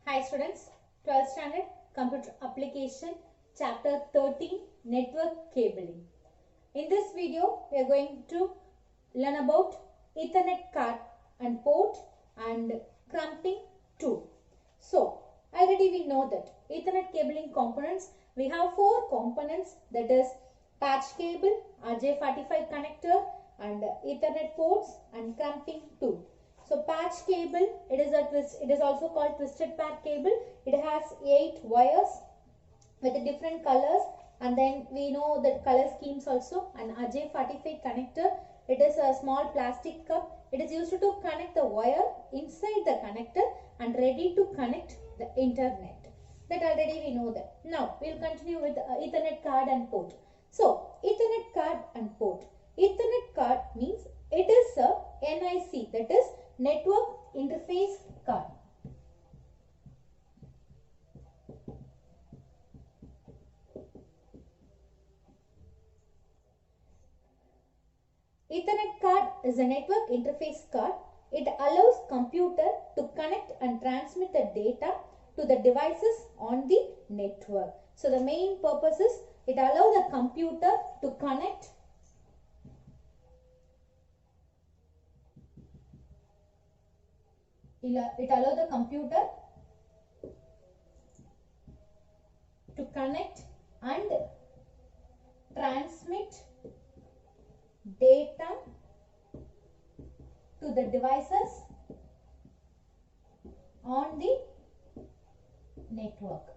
Hi students, 12th standard computer application chapter 13 network cabling. In this video we are going to learn about Ethernet card and port and crimping tool. So already we know that Ethernet cabling components, we have four components, that is patch cable, RJ45 connector and Ethernet ports and crimping tool. So patch cable, it is also called twisted pair cable. It has 8 wires with different colors, and then we know that color schemes also. An RJ45 connector, it is a small plastic cup. It is used to connect the wire inside the connector and ready to connect the internet. That already we know that. Now we will continue with Ethernet card and port. So Ethernet card and port. Ethernet card means it is a NIC, that is network interface card. Ethernet card is a network interface card. It allows computer to connect and transmit the data to the devices on the network. So the main purpose is it allows the computer to connect It allows the computer to connect and transmit data to the devices on the network.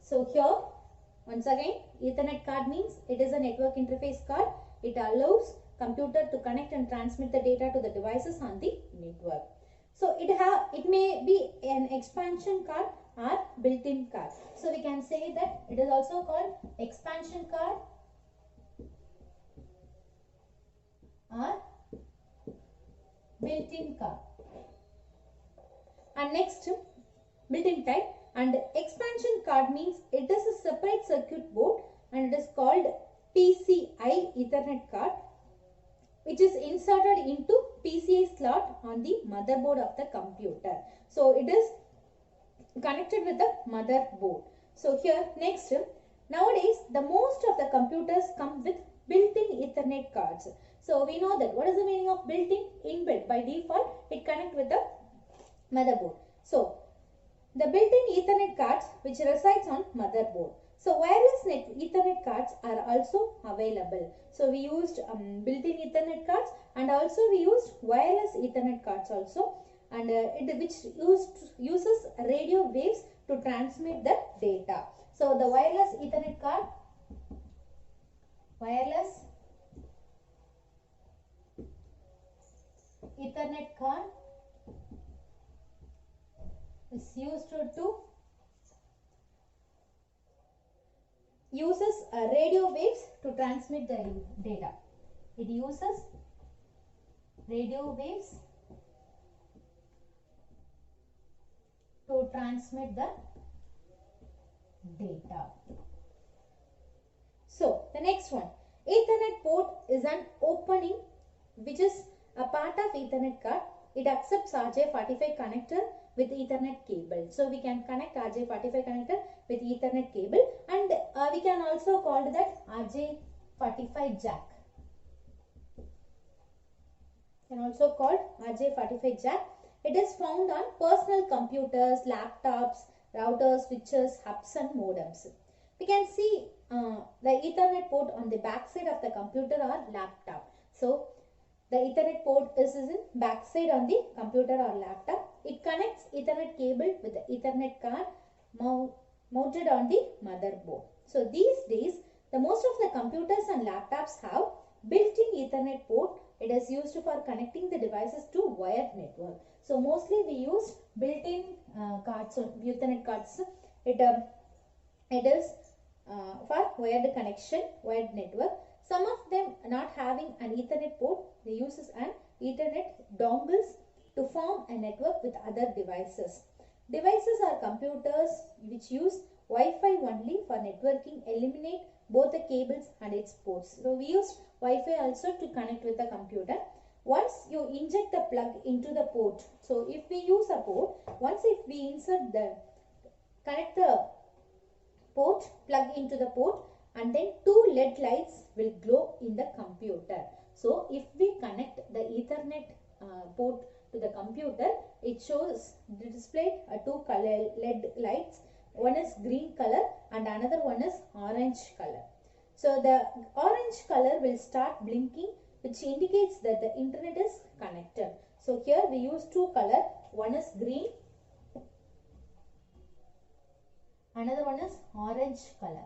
So here once again, Ethernet card means it is a network interface card. It allows computer to connect and transmit the data to the devices on the network. So it may be an expansion card or built-in card. So we can say that it is also called expansion card or built-in card. And next, built-in type. And expansion card means it is a separate circuit board and it is called PCI Ethernet card, which is inserted into PCI slot on the motherboard of the computer. So it is connected with the motherboard. So here next, nowadays the most of the computers come with built-in Ethernet cards. So we know that what is the meaning of built-in? Inbuilt. By default it connects with the motherboard. So the built-in Ethernet cards which resides on motherboard. So wireless Ethernet cards are also available. So we used built-in Ethernet cards and also we used wireless Ethernet cards also, and which uses radio waves to transmit the data. So the wireless Ethernet card, is used to uses radio waves to transmit the data. It uses radio waves to transmit the data. So the next one, Ethernet port is an opening which is a part of Ethernet card. It accepts RJ45 connector with Ethernet cable. So we can connect RJ45 connector with Ethernet cable, and we can also call that RJ45 jack. Can also called RJ45 jack. It is found on personal computers, laptops, routers, switches, hubs and modems. We can see the Ethernet port on the back side of the computer or laptop. So the Ethernet port is in back side on the computer or laptop. It connects Ethernet cable with the Ethernet card mounted on the motherboard. So these days, the most of the computers and laptops have built-in Ethernet port. It is used for connecting the devices to wired network. So mostly we use built-in cards, so Ethernet cards. It is for wired connection, wired network. Some of them not having an Ethernet port, they use an Ethernet dongles to form a network with other devices. Devices are computers which use Wi-Fi only for networking, eliminate both the cables and its ports. So we use Wi-Fi also to connect with the computer. once you inject the plug into the port, so if we use a port, once if we connect the port, plug into the port, and then two LED lights will glow in the computer. So if we connect the Ethernet port to the computer, it shows displayed two color LED lights. One is green color and another one is orange color. So the orange color will start blinking, which indicates that the internet is connected. So here we use two color. One is green, another one is orange color.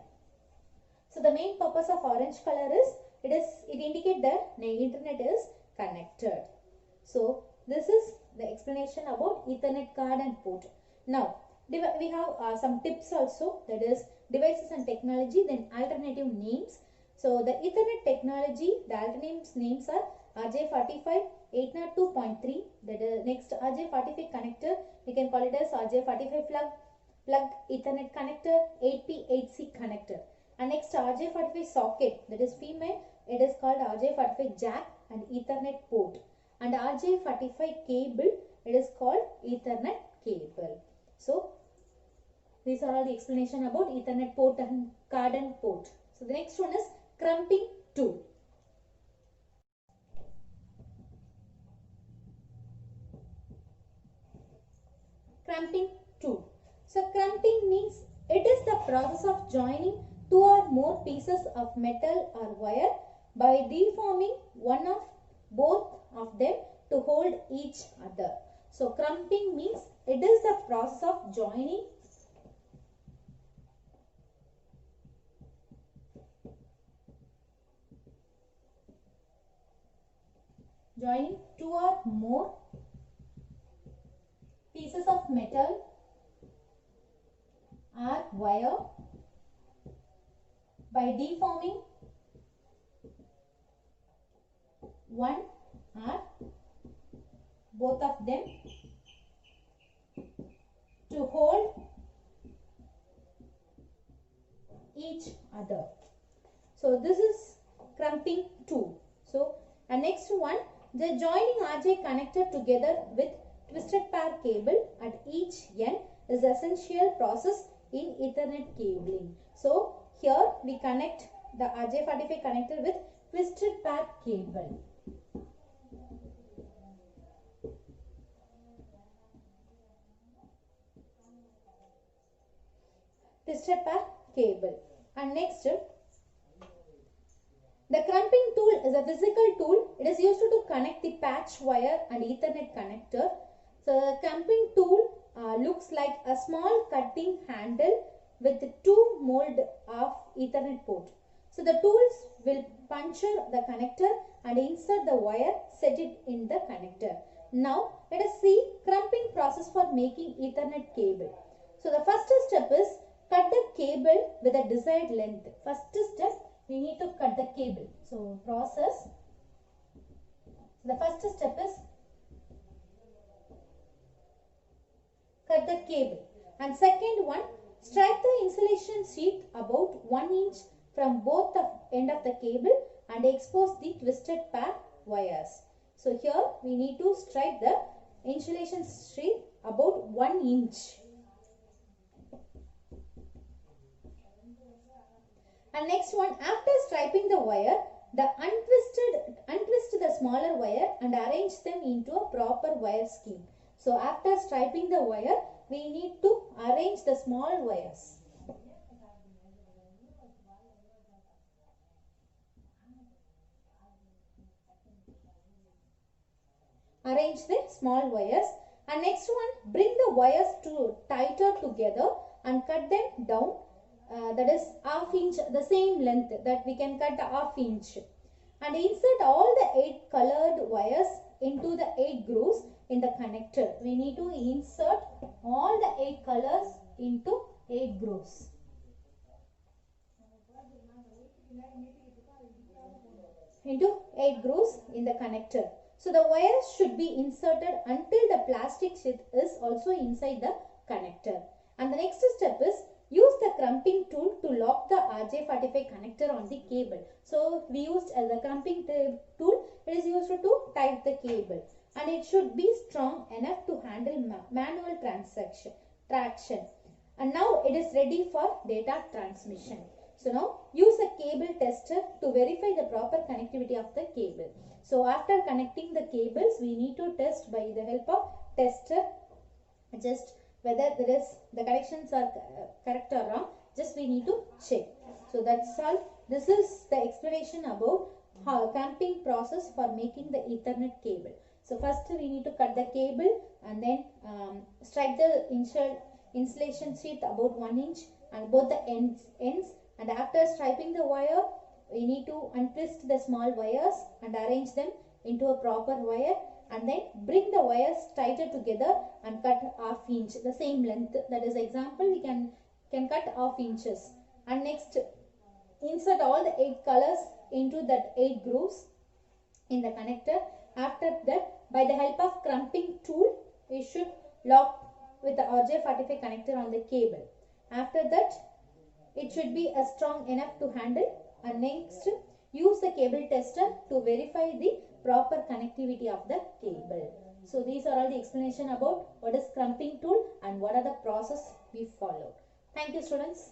So the main purpose of orange color is it indicates that the internet is connected. So this is the explanation about Ethernet card and port. Now we have some tips also, that is devices and technology, then alternative names. So the Ethernet technology, the alternative names are RJ45 802.3. That is next RJ45 connector, we can call it as RJ45 plug Ethernet connector, 8P8C connector. And next RJ45 socket, that is female, it is called RJ45 jack and Ethernet port. And RJ45 cable, it is called Ethernet cable. So these are all the explanation about Ethernet port and card and port. So the next one is crumping tool. Crumping tool. So crumping means it is the process of joining two or more pieces of metal or wire by deforming one of both of them to hold each other. So crumping means it is the process of joining two or more pieces of metal or wire by deforming one or both of them to hold each other. So this is crumping tool. So and next one, the joining RJ connector together with twisted pair cable at each end is essential process in Ethernet cabling. So here we connect the RJ45 connector with twisted pair cable. Twisted pair cable. And next, the crumping tool is a physical tool. It is used to connect the patch wire and Ethernet connector. So the crumping tool looks like a small cutting handle with two mold of Ethernet port. So the tools will puncture the connector and insert the wire, set it in the connector. Now let us see crumping process for making Ethernet cable. So the first step is cut the cable with a desired length. First step, we need to cut the cable. So process. The first step is cut the cable. And second one, strike the insulation sheet about 1 inch from both the end of the cable and expose the twisted pair wires. So here we need to strike the insulation sheet about 1 inch. And next one, after striping the wire, untwist the smaller wire and arrange them into a proper wire scheme. So after striping the wire, we need to arrange the small wires. Arrange the small wires. And next one, bring the wires tighter together and cut them down. That is half inch, the same length that we can cut half inch. And insert all the 8 colored wires into the 8 grooves in the connector. We need to insert all the 8 colors into 8 grooves. Into 8 grooves in the connector. So the wires should be inserted until the plastic sheet is also inside the connector. And the next step is use the crumping tool to lock the RJ45 connector on the cable. So we used the crumping tool It is used to tight the cable, and it should be strong enough to handle manual traction. And now it is ready for data transmission. So now use a cable tester to verify the proper connectivity of the cable. So after connecting the cables, we need to test by the help of tester just whether the connections are correct or wrong. Just we need to check. So that's all. This is the explanation about clamping process for making the Ethernet cable. So first we need to cut the cable and then strike the insulation sheath about 1 inch and both the ends. And after striping the wire, we need to untwist the small wires and arrange them into a proper wire, and then bring the wires tighter together and cut half inch, the same length. That is example, we can cut half inches. And next, insert all the 8 colors into that 8 grooves in the connector. After that, by the help of crimping tool, we should lock with the RJ45 connector on the cable. After that, it should be strong enough to handle. And next, use the cable tester to verify the proper connectivity of the cable. So these are all the explanation about what is crimping tool and what are the process we follow. Thank you, students.